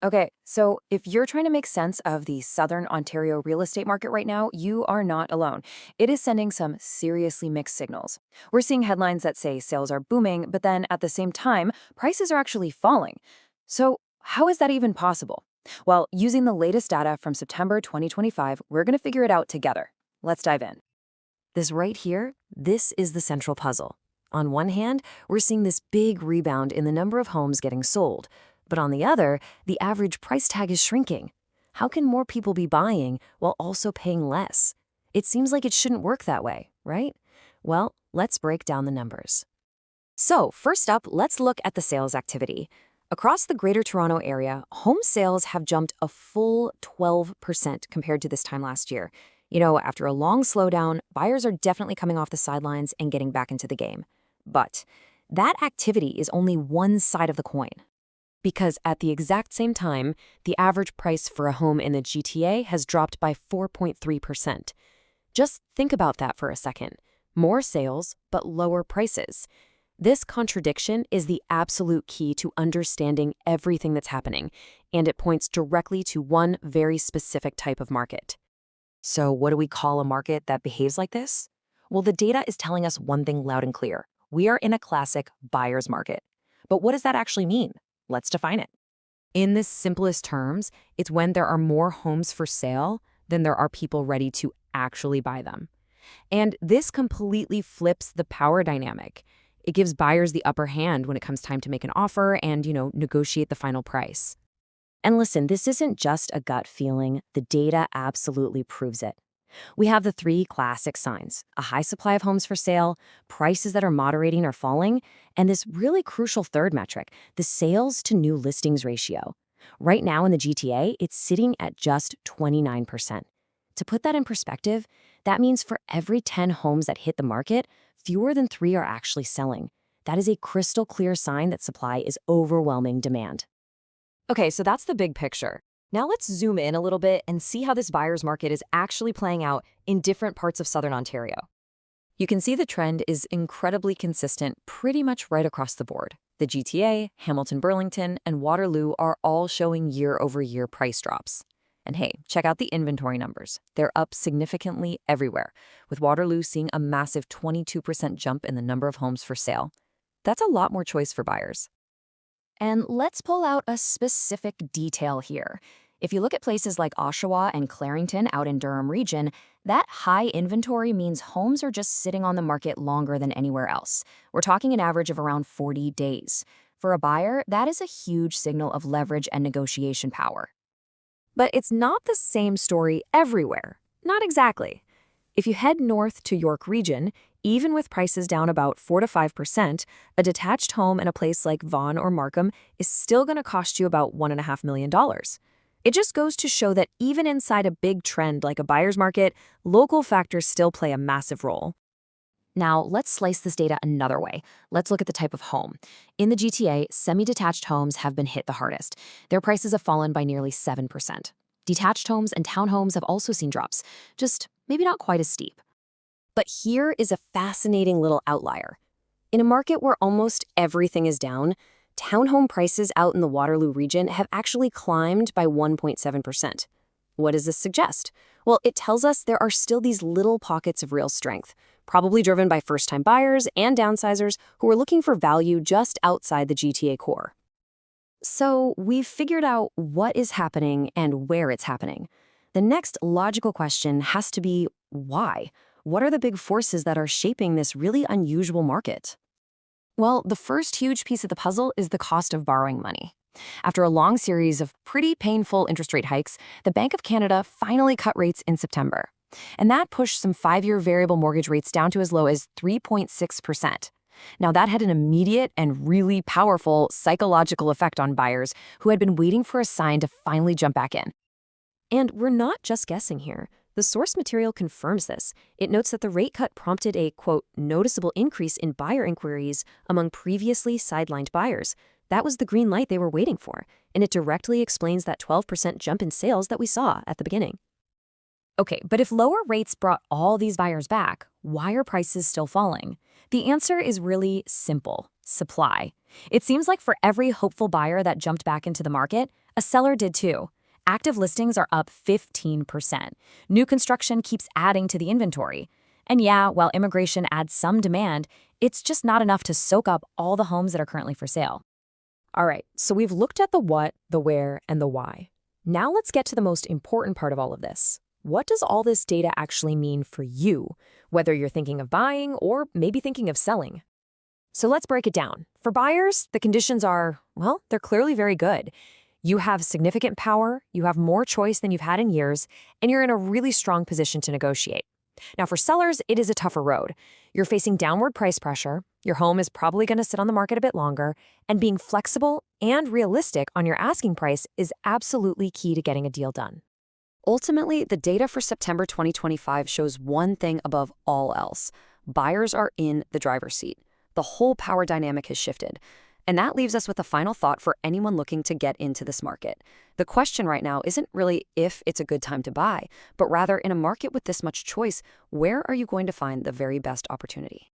Okay, so if you're trying to make sense of the Southern Ontario real estate market right now, you are not alone. It is sending some seriously mixed signals. We're seeing headlines that say sales are booming, but then at the same time, prices are actually falling. So, how is that even possible? Well, using the latest data from September 2025, we're going to figure it out together. Let's dive in. This right here, this is the central puzzle. On one hand, we're seeing this big rebound in the number of homes getting sold. But on the other, the average price tag is shrinking. How can more people be buying while also paying less? It seems like it shouldn't work that way, right? Well, let's break down the numbers. So, first up, let's look at the sales activity. Across the Greater Toronto Area, home sales have jumped a full 12% compared to this time last year. After a long slowdown, buyers are definitely coming off the sidelines and getting back into the game. But that activity is only one side of the coin. Because at the exact same time, the average price for a home in the GTA has dropped by 4.3%. Just think about that for a second. More sales, but lower prices. This contradiction is the absolute key to understanding everything that's happening, and it points directly to one very specific type of market. So what do we call a market that behaves like this? Well, the data is telling us one thing loud and clear. We are in a classic buyer's market. But what does that actually mean? Let's define it. In the simplest terms, it's when there are more homes for sale than there are people ready to actually buy them. And this completely flips the power dynamic. It gives buyers the upper hand when it comes time to make an offer and, negotiate the final price. And listen, this isn't just a gut feeling. The data absolutely proves it. We have the three classic signs: a high supply of homes for sale, prices that are moderating or falling, and this really crucial third metric, the sales to new listings ratio. Right now in the GTA, it's sitting at just 29%. To put that in perspective, that means for every 10 homes that hit the market, fewer than 3 are actually selling. That is a crystal clear sign that supply is overwhelming demand. Okay, so that's the big picture. Now let's zoom in a little bit and see how this buyer's market is actually playing out in different parts of Southern Ontario. You can see the trend is incredibly consistent pretty much right across the board. The GTA, Hamilton-Burlington, and Waterloo are all showing year-over-year price drops. And hey, check out the inventory numbers. They're up significantly everywhere, with Waterloo seeing a massive 22% jump in the number of homes for sale. That's a lot more choice for buyers. And let's pull out a specific detail here. If you look at places like Oshawa and Clarington out in Durham Region, that high inventory means homes are just sitting on the market longer than anywhere else. We're talking an average of around 40 days. For a buyer, that is a huge signal of leverage and negotiation power. But it's not the same story everywhere. Not exactly. If you head north to York Region, even with prices down about 4 to 5%, a detached home in a place like Vaughan or Markham is still going to cost you about $1.5 million. It just goes to show that even inside a big trend like a buyer's market, local factors still play a massive role. Now, let's slice this data another way. Let's look at the type of home. In the GTA, semi-detached homes have been hit the hardest. Their prices have fallen by nearly 7%. Detached homes and townhomes have also seen drops, just maybe not quite as steep. But here is a fascinating little outlier. In a market where almost everything is down, townhome prices out in the Waterloo region have actually climbed by 1.7%. What does this suggest? Well, it tells us there are still these little pockets of real strength, probably driven by first-time buyers and downsizers who are looking for value just outside the GTA core. So we've figured out what is happening and where it's happening. The next logical question has to be why? What are the big forces that are shaping this really unusual market? Well, the first huge piece of the puzzle is the cost of borrowing money. After a long series of pretty painful interest rate hikes, the Bank of Canada finally cut rates in September. And that pushed some 5-year variable mortgage rates down to as low as 3.6%. Now, that had an immediate and really powerful psychological effect on buyers who had been waiting for a sign to finally jump back in. And we're not just guessing here. The source material confirms this. It notes that the rate cut prompted a, quote, noticeable increase in buyer inquiries among previously sidelined buyers. That was the green light they were waiting for, and it directly explains that 12% jump in sales that we saw at the beginning. Okay, but if lower rates brought all these buyers back, why are prices still falling? The answer is really simple. Supply. It seems like for every hopeful buyer that jumped back into the market, a seller did too. Active listings are up 15%. New construction keeps adding to the inventory. And yeah, while immigration adds some demand, it's just not enough to soak up all the homes that are currently for sale. All right, so we've looked at the what, the where, and the why. Now let's get to the most important part of all of this. What does all this data actually mean for you, whether you're thinking of buying or maybe thinking of selling? So let's break it down. For buyers, the conditions are, well, they're clearly very good. You have significant power, you have more choice than you've had in years, and you're in a really strong position to negotiate. Now, for sellers, it is a tougher road. You're facing downward price pressure, your home is probably going to sit on the market a bit longer, and being flexible and realistic on your asking price is absolutely key to getting a deal done. Ultimately, the data for September 2025 shows one thing above all else. Buyers are in the driver's seat. The whole power dynamic has shifted. And that leaves us with a final thought for anyone looking to get into this market. The question right now isn't really if it's a good time to buy, but rather in a market with this much choice, where are you going to find the very best opportunity?